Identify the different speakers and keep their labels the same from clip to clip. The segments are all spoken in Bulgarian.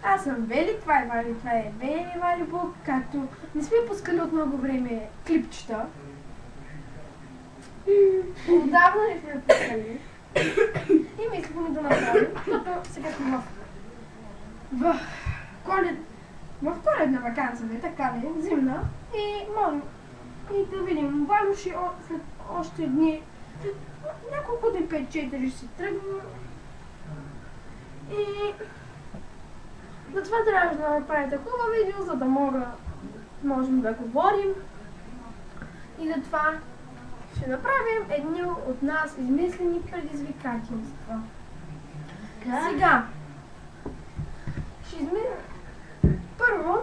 Speaker 1: Аз съм Вели, това е Вали, това е Вели Вали Бук, както не сме пускали от много време клипчета. Отдавна не сме пускали. И мислихме да направим, защото сега сме в коледна ваканция, така ли, зимна. И можем и да видим, бавно ще след още дни, след няколко дни, 5-4 ще се тръгнем. И затова трябва да направим такова видео, за да можем да говорим. И затова ще направим едни от нас измислени предизвикателства. Сега ще измислим. Първо,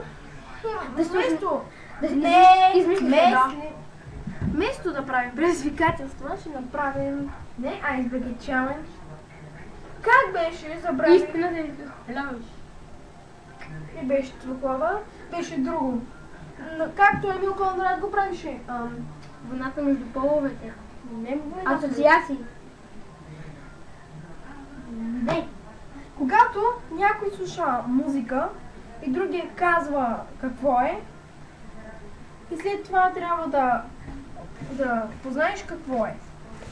Speaker 1: вместо да правим предизвикателства, ще направим Ice Bucket Challenge. Как беше? Забравих. И беше такова. Беше друго. Както Емил Конрад го правише.
Speaker 2: Войната между половете.
Speaker 1: Не,
Speaker 2: асоциации.
Speaker 1: Не. Когато някой слуша музика и другия казва какво е, и след това трябва да познаеш какво е.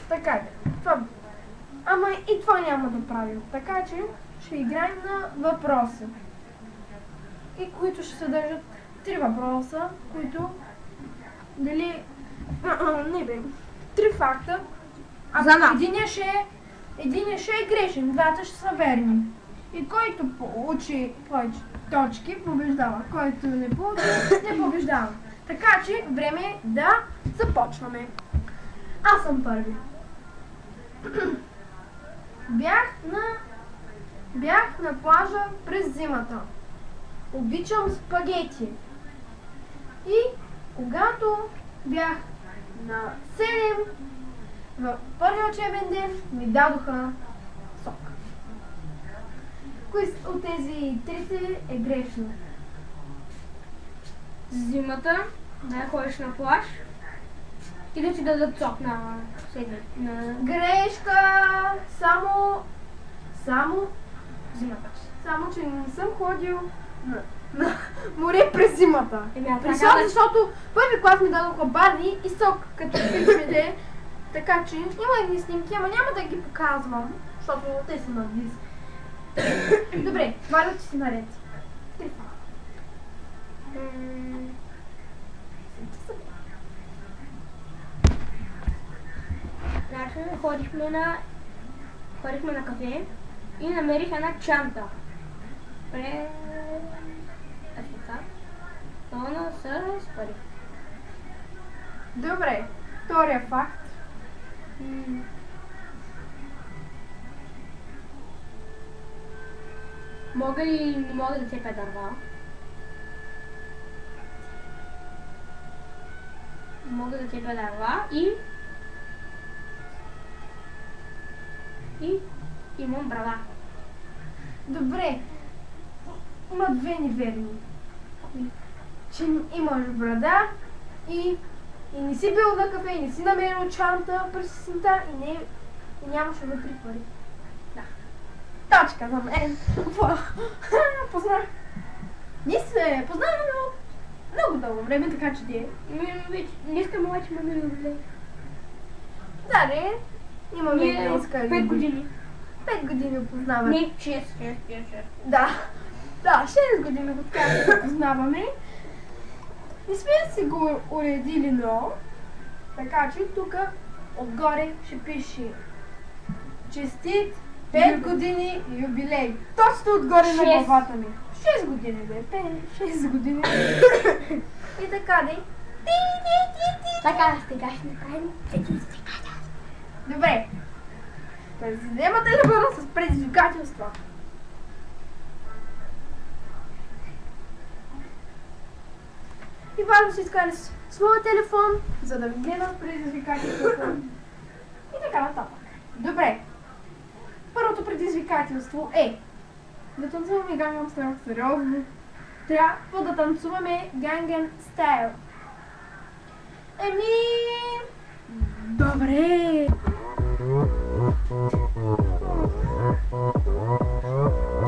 Speaker 1: Така това. Ама и това няма да правим. Така че ще играем на въпроси. И които ще съдържат 3 въпроса, които дали... не бе. 3 факта. Единия ще е грешен, двата ще са верни. И който получи повече точки, побеждава. Който не получи, не побеждава. Така че време е да започваме. Аз съм първи. Бях на плажа през зимата. Обичам спагети. И когато бях на 7, в първия учебен ден ми дадоха сок. Кои от тези трите е грешно?
Speaker 2: Зимата, да ходиш на плаж и да ти дадат сок на
Speaker 1: Грешка! Само зимата. Само, че не съм ходил на море през зимата. Защото първи клас ми дадоха барни и сок, като пичмете. Така че има едни снимки, ама няма да ги показвам, защото те са наблизо. Добре, Валя, че си наред.
Speaker 2: Значи ходихме на кафе и намерих една чанта. Пълна с пари.
Speaker 1: Добре, втория факт.
Speaker 2: Мога ли не мога да цепя дърва? Мога да цепя дърва и имам брада.
Speaker 1: Добре. Има 2 неверни. Че имаш брада и не си бил на кафе, и не си намерил чанта през сесента и нямаш вътре пари. Да. Точка за мен. Познах. Ние се познаваме много дълго време, така че де.
Speaker 2: Не искам обаче ме да влезе.
Speaker 1: Да, не. Имаме
Speaker 2: 5 години.
Speaker 1: 5 години познаваме.
Speaker 2: Не, 6.
Speaker 1: Да, 6 години го така познаваме. Не сме си го уредили много, така че тук отгоре ще пише честит 5 години юбилей. Точно отгоре на главата ми. 6 години бе, 6 години. И така де.
Speaker 2: Така, сега ще направим предизвикателство.
Speaker 1: Добре. Вземате ли бъда с предизвикателства? И Валя ще изкара своя телефон, за да ви гледа предизвикателството. И така нататък. Добре. Първото предизвикателство е да танцуваме Gangnam Style сериозно. Трябва да танцуваме Gangnam Style. Добре.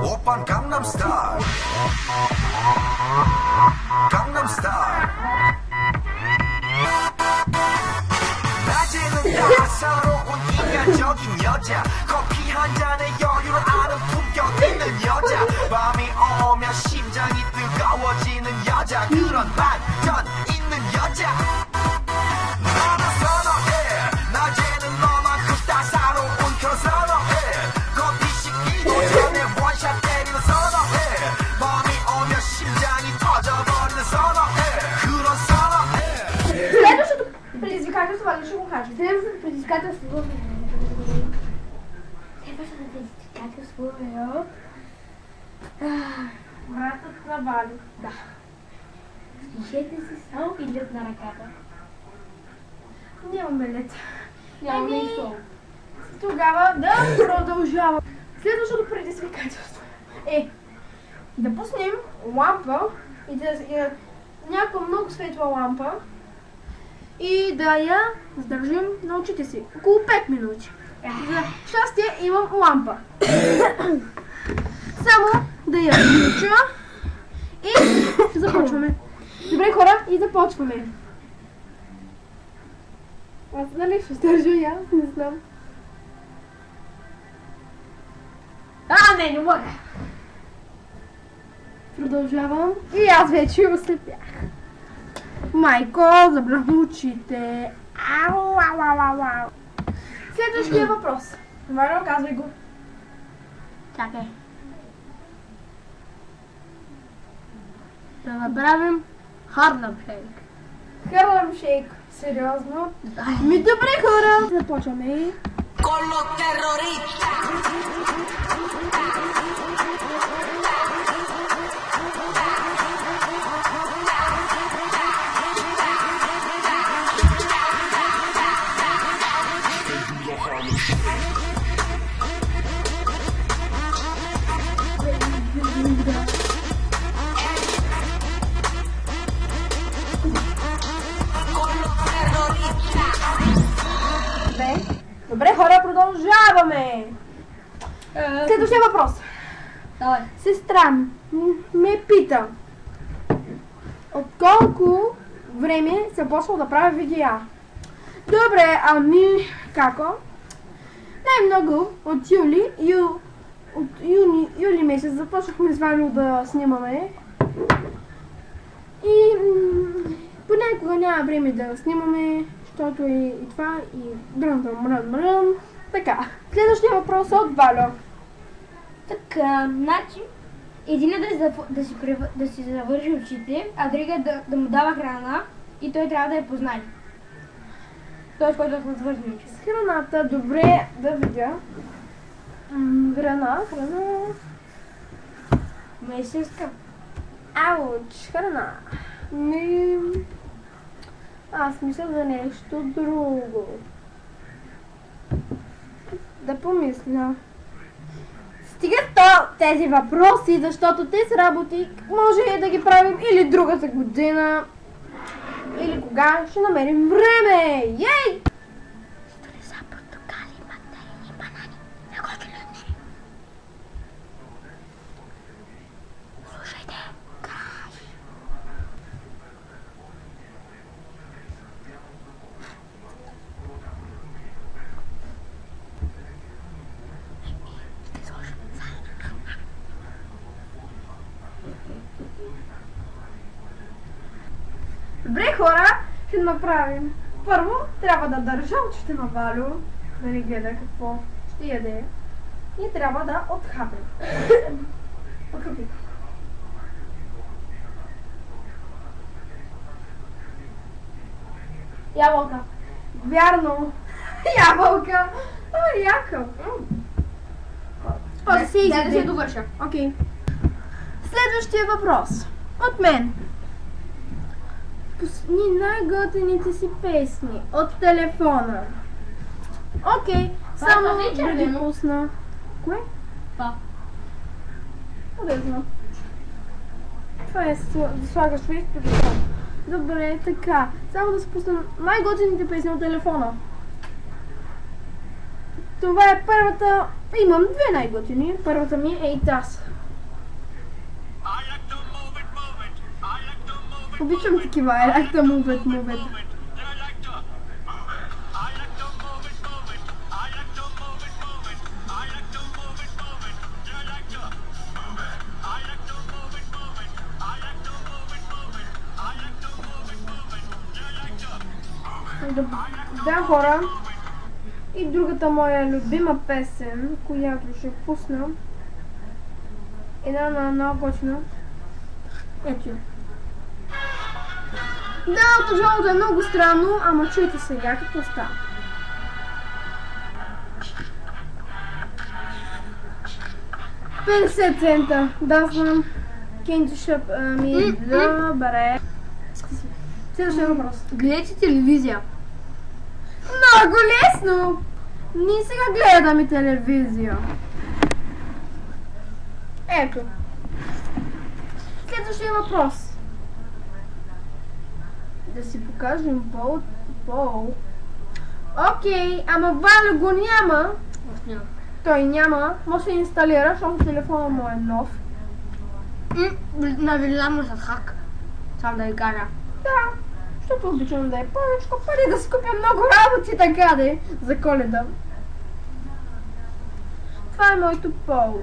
Speaker 3: Walk 오빤 강남스타일 강남스타일 낮에는 따사로운 인간적인 여자 커피 한 잔에 여유를 아는 품격 있는 여자 밤이 오면 심장이 뜨거워지는 여자 그런 반전 있는 여자 나는 선호해 낮에는 너만큼 따사로운 그런 선호해 커피 식기도 전에 원샷 때리는 선호해 밤이 오면 심장이 터져버리는 선호해 그런 선호해
Speaker 1: Следващото предизвикателство, вали ще го кажа.
Speaker 2: Следващото предизвикателство е
Speaker 1: Братът на Вали.
Speaker 2: да. Стишете си само и лед на ръката.
Speaker 1: Нямаме лед.
Speaker 2: Нямаме
Speaker 1: Ами,
Speaker 2: и сол.
Speaker 1: Тогава да продължавам. Следващото предизвикателство е да пуснем лампа и някаква много светла лампа и да я задържим на очите си около 5 минути. За щастие имам лампа. Само да я включа и започваме. Добре хора, и започваме. Аз нали ще стържа я? Не знам.
Speaker 2: Не мога.
Speaker 1: Продължавам. И аз вече ослепях. Майко, забрах очите. Ау, ау, ау, ау, ау. Следващия въпрос. Валя, казвай го.
Speaker 2: Чакай. Да направим Харлем Шейк.
Speaker 1: Харлем Шейк. Сериозно? Ми добре хора. Започваме.
Speaker 3: Con los terroristas
Speaker 1: Добре хора, продължаваме. Следващия въпрос.
Speaker 2: Давай.
Speaker 1: Сестра ме пита от колко време се почнал да правя видеа. Добре, ами како? Най-много от юли месец започнахме с Ваню да снимаме. И понякога няма време да снимаме, защото и това, и бръм. Така, следващия въпрос е от Валю.
Speaker 2: Така, значи, един е да си завържи очите, а другия да му дава храна и той трябва да я познае. Той, който да се завърши очите.
Speaker 1: С храната, добре да видя. Храна.
Speaker 2: Месеска.
Speaker 1: Ауч, храна. Не. Аз мисля за нещо друго. Да помисля. Стига тези въпроси, защото тези работи може да ги правим или другата година, или кога ще намерим време. Ей!
Speaker 2: Дали са портокали, мандарини, банани? Не го гледаме. Слушайте. Край. Ще сложим
Speaker 1: Добре хора, ще направим. Първо трябва да държа очите на Валю, да ни гледа какво ще яде. И трябва да отхапим. Отхапим. Ябълка. Вярно. Ябълка. О, яка. О, си
Speaker 2: Да се
Speaker 1: изяде.
Speaker 2: довърша.
Speaker 1: Окей. Следващия въпрос. От мен. Пусни най-готените си песни от телефона. Окей. Само
Speaker 2: това е
Speaker 1: да ги
Speaker 2: червено.
Speaker 1: пусна. Кое?
Speaker 2: Па.
Speaker 1: Къде знам? Това е да слагаш в телефон. Добре, така. Само да спусна най-готените песни от телефона. Това е първата. Имам две най-готини. Първата ми е и тази. Обичам такива, I like to move it. Да, хора, и другата моя любима песен, която ще пусна, една много готина. Ето. Да, отъжалото е много странно, ама чуйте сега какво става. $50 цента, да знам. Кенджишъп ми добре. Следващия въпрос.
Speaker 2: Гледате телевизия?
Speaker 1: Много лесно! Ние сега гледаме телевизия. Ето. Следващия въпрос. Да си покажем пол. Окей, ама Валя го няма. Той няма. Може да инсталира, защото телефона му е нов.
Speaker 2: Навлизам му с хак. Сам да я кажа.
Speaker 1: Да. Защото обичам да е повечко пари да си купя много работи така де за Коледа. Това е моето пол.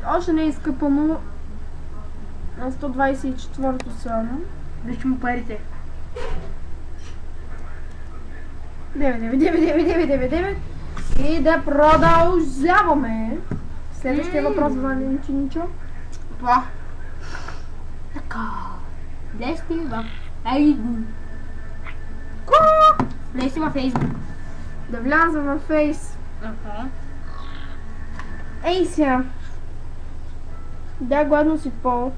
Speaker 1: Още не е изкъпано. На 124-то съм.
Speaker 2: Вижте му парите.
Speaker 1: 9. И да продължаваме. Следващия въпрос, Валенчиничо.
Speaker 2: Това. Така. Влезте в Facebook. Влезте във Facebook.
Speaker 1: Да вляза във Фейс. Ей сега. Да, гладно си пол.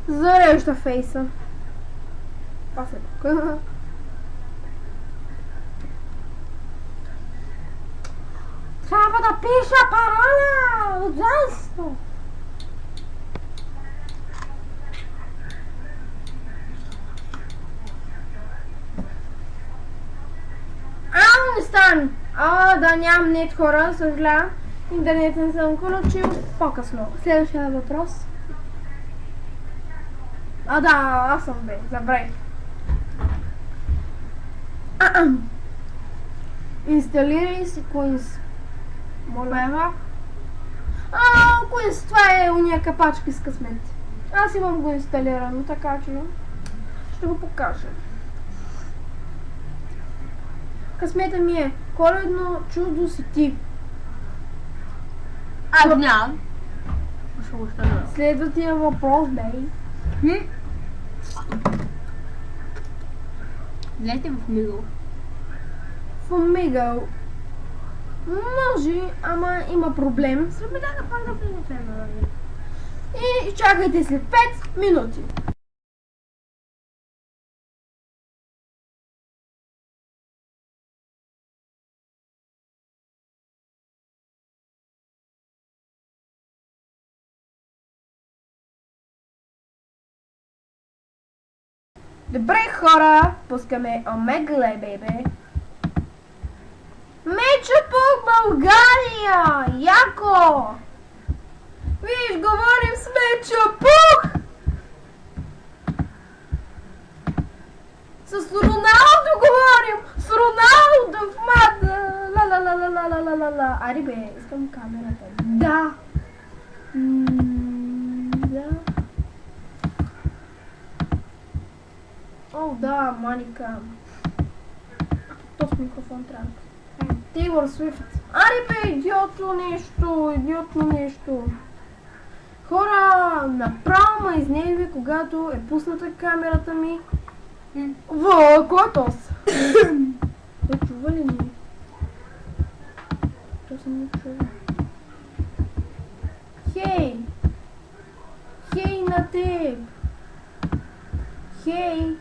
Speaker 1: Зарежда Фейса. Това се тук. Трябва да пиша парола! Ужасно! Не стане! Да, нямам нет, хора, съжаля. Интернет не съм включил. По-късно. Следващия въпрос. Да, аз съм забравих. Инсталирай си Queens. Моля. Queens, това е уния капачки с късмет. Аз имам го инсталирано, така че ще го покажа. Късмета ми е Коледно чудо си ти.
Speaker 2: Аз нямам.
Speaker 1: Следващия въпрос, бей.
Speaker 2: Влезте в Мигъл.
Speaker 1: В Мигъл. Може, ама има проблем.
Speaker 2: Сръбедага пак да влезете.
Speaker 1: И чакайте след 5 минути. Добре, хора, пускаме Омегле, бебе. Мечо по България! Яко! Виж, говорим с Мечо Пух! С Роналдо говорим! С Роналдо в мада! Ла-ла-ла-ла-ла-ла-ла-ла-ла! Ари бе, искам камерата. Да! Да. О, да, Маника. Този микрофон трябва. Тейлор Свифт. Ари бе, идиотно нещо. Хора, направо ме изнерви, когато е пусната камерата ми. Кой е тос? Той чува ли ми? То съм не чува. Хей на теб! Хей!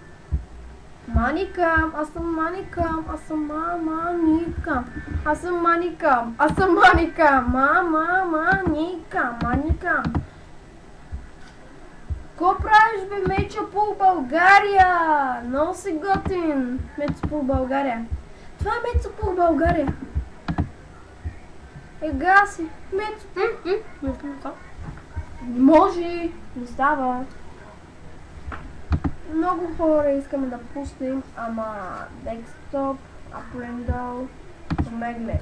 Speaker 1: Маникам, аз съм Маникам, аз съм Маникам, аз съм Маникам, аз съм Маникам, Маникам. Ко правиш бе, Мечо по България? Много си готин, Мечо по България. Това е Мечо по България. Ега си, Мечо. Не може.
Speaker 2: Не става.
Speaker 1: Много хора искаме да пуснем, ама десктоп, Apple помегле.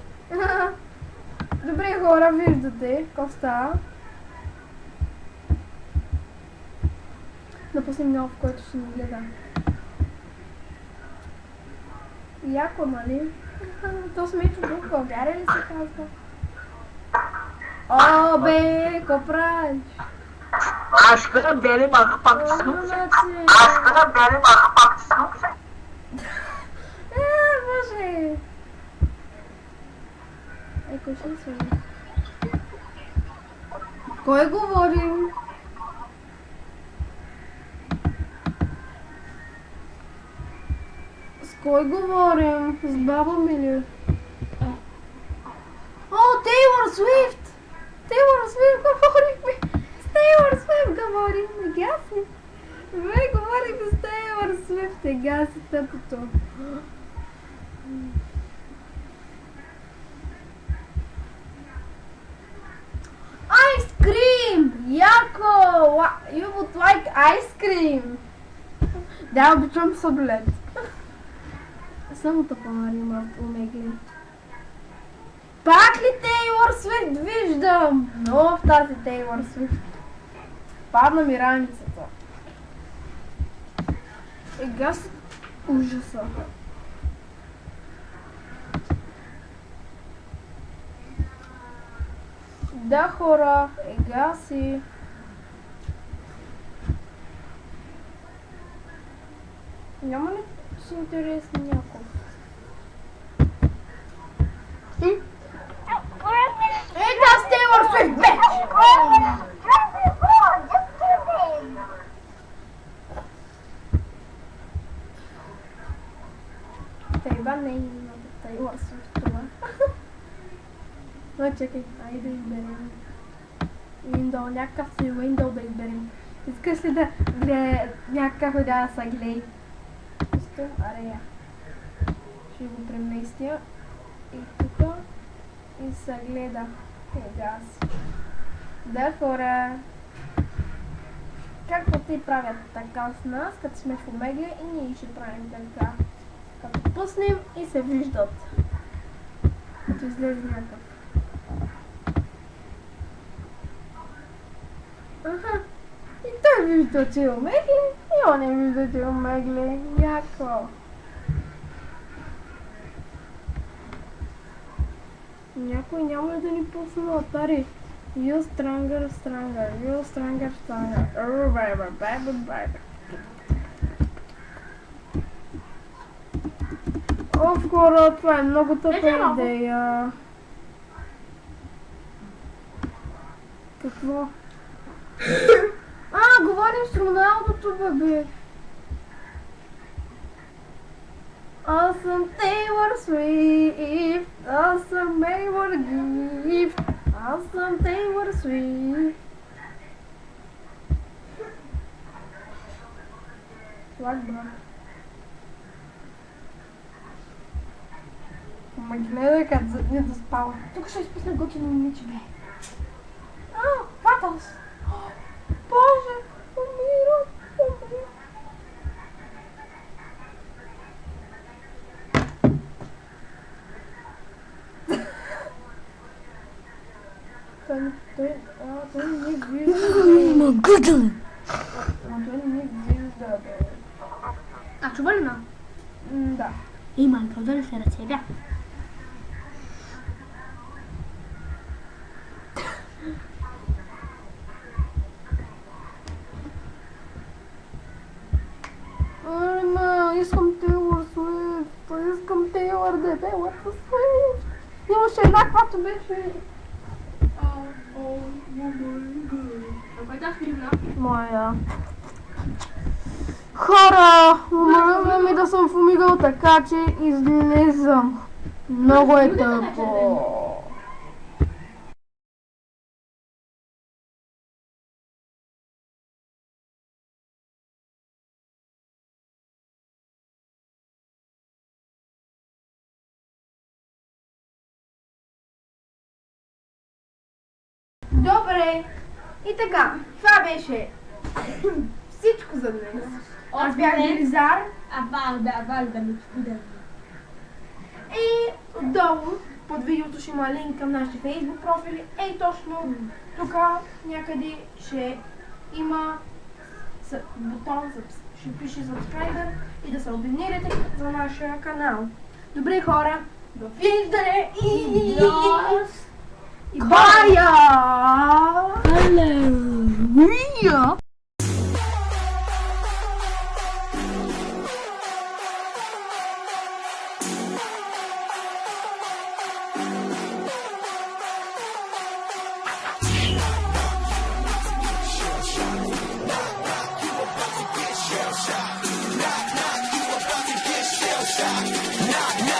Speaker 1: Добре хора, виждате какво става. Да пуснем нов, който ще ни гледа. Яко, нали? То смечо дух в България ли се казва? О, бе, какво правиш?
Speaker 4: Aşkına benim akpak
Speaker 1: Значи...
Speaker 4: Aşkına benim akpak
Speaker 1: Боже! Кой ще свали? Кой говори? С кой говорим? С баба ми ли? О, Тейлор Свифт! Тейлор Свифт говорихме! С Тейлор Свифт говорим! Гаси! Бе, говорихме с Тейлор Свифт! Гаси тъпото! Ice cream! Яко! You would like ice cream! Да, обичам съблет. Само тъпа има в Омегли. Пак ли Тейлор Свифт виждам? Но в тази Тейлор Свифт. Падна ми раницата. Газ ужаса. Да, хора, гаси. Няма ли си интересни някой? That's Taylor Swift, bitch! Тайба не е Taylor Swift това. Но чакай, айде да изберем. Window, някакъв си Window да изберем. Искаш ли да някакъв да са глей? Искам, арея. Ще го преместя. И тук. И се гледа. Газ. Да, хора. Както те правят така с нас, като сме в Омега и ние ще правим така. Като пуснем и се виждат. Като излезе някакъв. Аха. И той вижда, че е Омегли, и он не вижда, че е Омегли. Яко. Някой няма ли да ни пусне на Atari? You stronger, stronger, you stronger, stronger. Oh, baby, baby, baby. О, хора, това е много тъпа идея. Какво? Говорим с Роналдото, бебе. Аз съм Тейлор Свифт, аз съм Мейлор Гифт, аз съм Тейлор Свифт. Сватба. Ама гледай как не доспала. Тук ще изпусна готино момиче, бе. Ватълс! Боже, умирам. Той не вижда. Той не вижда, бе.
Speaker 2: А чува ли ме?
Speaker 1: Да.
Speaker 2: Има, правда ли се разсебя?
Speaker 1: Искам Тейлор Свифт. Искам Тейлор Дебела Свифт. Имаше една, каквато беше. Моя. Хора, умръвна ми да съм в Омигъл, така че излизам. Много е тъпо. Добре, И така, това беше всичко за днес. Аз бях Велизар.
Speaker 2: Валда ми споделя.
Speaker 1: И отдолу под видеото ще има линк към нашите фейсбук профили. Ей точно тук някъде ще има бутон, ще пише subscribe и да се абонирате за нашия канал. Добре хора, довиждане и бая! Халелуя!
Speaker 3: shot.